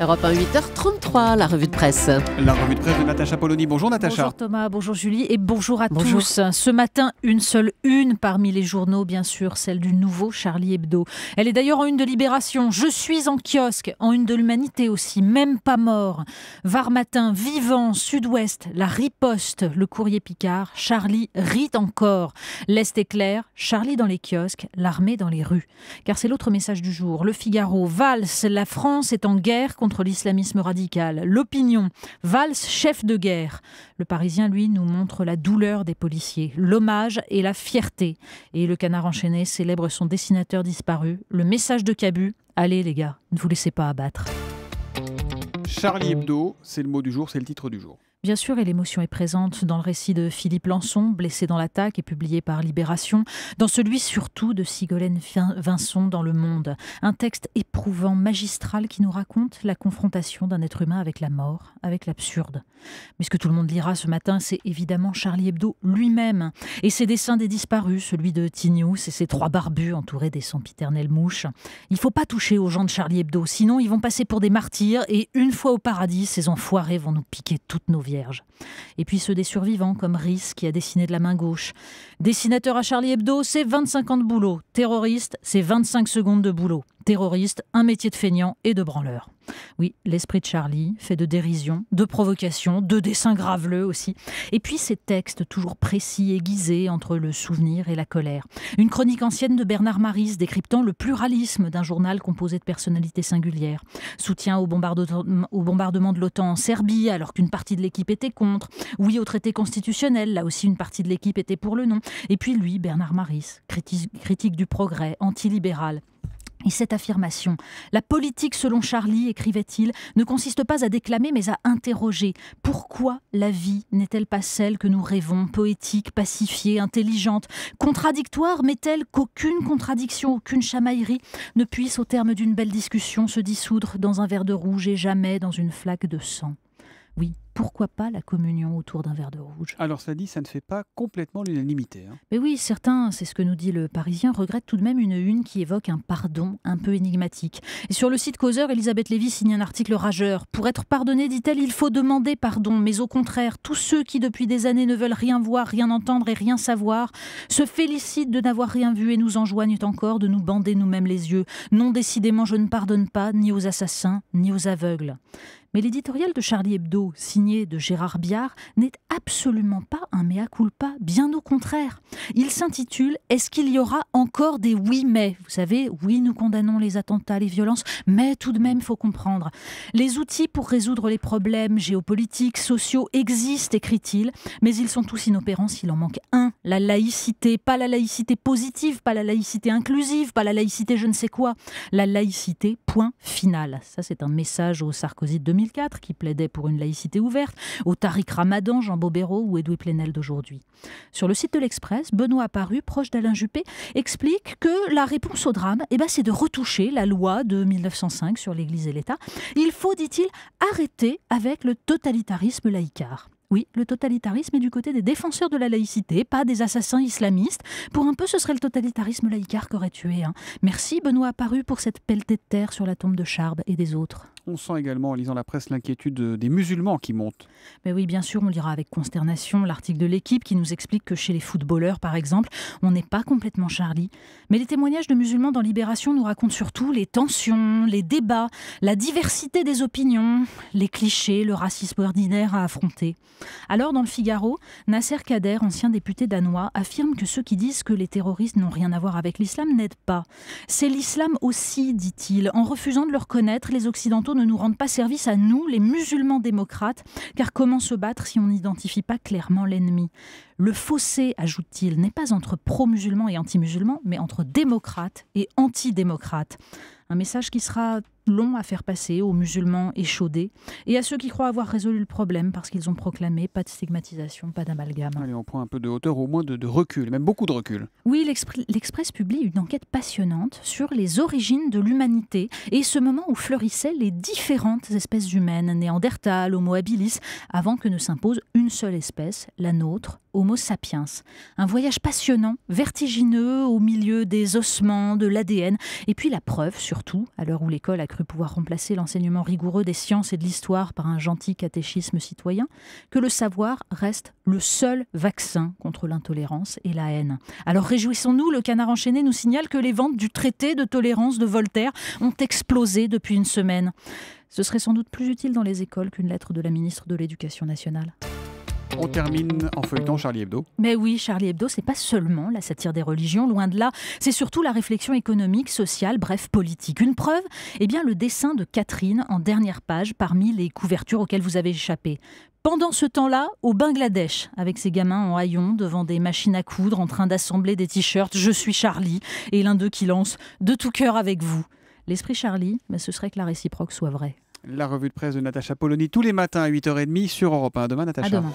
Europe 1, 8h33, la revue de presse. La revue de presse de Natacha Polony. Bonjour Natacha. Bonjour Thomas, bonjour Julie et bonjour à Bonjour. tous. Ce matin, une seule une parmi les journaux, bien sûr, celle du nouveau Charlie Hebdo. Elle est d'ailleurs en une de Libération. Je suis en kiosque, en une de l'Humanité aussi, même pas mort. Var Matin, Vivant, Sud-Ouest, La Riposte, Le Courrier Picard, Charlie rit encore. L'Est est clair, Charlie dans les kiosques, l'armée dans les rues. Car c'est l'autre message du jour. Le Figaro, Valls, la France est en guerre contre l'islamisme radical. L'Opinion, Valls, chef de guerre. Le Parisien, lui, nous montre la douleur des policiers, l'hommage et la fierté. Et le Canard enchaîné célèbre son dessinateur disparu. Le message de Cabu, allez les gars, ne vous laissez pas abattre. Charlie Hebdo, c'est le mot du jour, c'est le titre du jour. Bien sûr, et l'émotion est présente dans le récit de Philippe Lançon, blessé dans l'attaque et publié par Libération, dans celui surtout de Sigolène Vincent dans Le Monde. Un texte éprouvant, magistral qui nous raconte la confrontation d'un être humain avec la mort, avec l'absurde. Mais ce que tout le monde lira ce matin, c'est évidemment Charlie Hebdo lui-même et ses dessins des disparus, celui de Tignous et ses 3 barbus entourés des sempiternelles mouches. Il ne faut pas toucher aux gens de Charlie Hebdo, sinon ils vont passer pour des martyrs et une fois au paradis, ces enfoirés vont nous piquer toutes nos vies. Et puis ceux des survivants comme Rhys qui a dessiné de la main gauche. Dessinateur à Charlie Hebdo, c'est 25 ans de boulot. Terroriste, c'est 25 secondes de boulot. Terroriste, un métier de feignant et de branleur. Oui, l'esprit de Charlie, fait de dérision, de provocation, de dessins graveleux aussi. Et puis ces textes toujours précis, aiguisés entre le souvenir et la colère. Une chronique ancienne de Bernard Maris décryptant le pluralisme d'un journal composé de personnalités singulières. Soutien au bombardement de l'OTAN en Serbie alors qu'une partie de l'équipe était contre. Oui au traité constitutionnel, là aussi une partie de l'équipe était pour le non. Et puis lui, Bernard Maris, critique du progrès, antilibéral. Et cette affirmation, la politique selon Charlie, écrivait-il, ne consiste pas à déclamer mais à interroger. Pourquoi la vie n'est-elle pas celle que nous rêvons, poétique, pacifiée, intelligente, contradictoire, mais telle qu'aucune contradiction, aucune chamaillerie ne puisse au terme d'une belle discussion se dissoudre dans un verre de rouge et jamais dans une flaque de sang. Oui, pourquoi pas la communion autour d'un verre de rouge? Alors ça dit, ça ne fait pas complètement l'unanimité. Mais oui, certains, c'est ce que nous dit le Parisien, regrettent tout de même une une qui évoque un pardon un peu énigmatique. Et sur le site Causeur, Elisabeth Lévy signe un article rageur. Pour être pardonné, dit-elle, il faut demander pardon. Mais au contraire, tous ceux qui depuis des années ne veulent rien voir, rien entendre et rien savoir, se félicitent de n'avoir rien vu et nous enjoignent encore de nous bander nous-mêmes les yeux. Non, décidément, je ne pardonne pas, ni aux assassins, ni aux aveugles. Mais l'éditorial de Charlie Hebdo, signé de Gérard Biard, n'est absolument pas un mea culpa, bien au contraire. Il s'intitule « Est-ce qu'il y aura encore des oui mais ?» Vous savez, oui, nous condamnons les attentats, les violences, mais tout de même, il faut comprendre. Les outils pour résoudre les problèmes géopolitiques, sociaux existent, écrit-il, mais ils sont tous inopérants s'il en manque un, la laïcité. Pas la laïcité positive, pas la laïcité inclusive, pas la laïcité je ne sais quoi. La laïcité, point final. Ça, c'est un message au Sarkozy de 2004 qui plaidait pour une laïcité ouverte, au Tariq Ramadan, Jean Bobéro ou Edoui Plenel d'aujourd'hui. Sur le site de l'Express, Benoît Apparu, proche d'Alain Juppé, explique que la réponse au drame, c'est de retoucher la loi de 1905 sur l'Église et l'État. Il faut, dit-il, arrêter avec le totalitarisme laïcard. Oui, le totalitarisme est du côté des défenseurs de la laïcité, pas des assassins islamistes. Pour un peu, ce serait le totalitarisme laïcard qu'aurait tué. Merci Benoît Apparu pour cette pelletée de terre sur la tombe de Charb et des autres. On sent également en lisant la presse l'inquiétude des musulmans qui montent. Mais oui, bien sûr, on lira avec consternation l'article de l'Équipe qui nous explique que chez les footballeurs, par exemple, on n'est pas complètement Charlie. Mais les témoignages de musulmans dans Libération nous racontent surtout les tensions, les débats, la diversité des opinions, les clichés, le racisme ordinaire à affronter. Alors, dans le Figaro, Nasser Kader, ancien député danois, affirme que ceux qui disent que les terroristes n'ont rien à voir avec l'islam n'aident pas. C'est l'islam aussi, dit-il. En refusant de le reconnaître, les Occidentaux ne nous rendent pas service à nous, les musulmans démocrates, car comment se battre si on n'identifie pas clairement l'ennemi? Le fossé, ajoute-t-il, n'est pas entre pro-musulmans et anti-musulmans, mais entre démocrates et anti-démocrates. Un message qui sera long à faire passer aux musulmans échaudés et à ceux qui croient avoir résolu le problème parce qu'ils ont proclamé pas de stigmatisation, pas d'amalgame. Allez, on prend un peu de hauteur, au moins de recul, même beaucoup de recul. Oui, l'Express publie une enquête passionnante sur les origines de l'humanité et ce moment où fleurissaient les différentes espèces humaines, Néandertal, Homo habilis, avant que ne s'impose une seule espèce, la nôtre, Homo sapiens. Un voyage passionnant, vertigineux, au milieu des ossements, de l'ADN. Et puis la preuve, surtout, à l'heure où l'école a cru pouvoir remplacer l'enseignement rigoureux des sciences et de l'histoire par un gentil catéchisme citoyen, que le savoir reste le seul vaccin contre l'intolérance et la haine. Alors réjouissons-nous, le Canard enchaîné nous signale que les ventes du traité de tolérance de Voltaire ont explosé depuis une semaine. Ce serait sans doute plus utile dans les écoles qu'une lettre de la ministre de l'Éducation nationale. On termine en feuilletant Charlie Hebdo. Mais oui, Charlie Hebdo, c'est pas seulement la satire des religions, loin de là, c'est surtout la réflexion économique, sociale, bref, politique. Une preuve, eh bien le dessin de Catherine en dernière page parmi les couvertures auxquelles vous avez échappé. Pendant ce temps-là, au Bangladesh, avec ses gamins en haillons devant des machines à coudre en train d'assembler des t-shirts « Je suis Charlie » et l'un d'eux qui lance « De tout cœur avec vous ». L'esprit Charlie, mais ce serait que la réciproque soit vraie. La revue de presse de Natacha Polony tous les matins à 8h30 sur Europe 1. Demain, Natacha. À demain.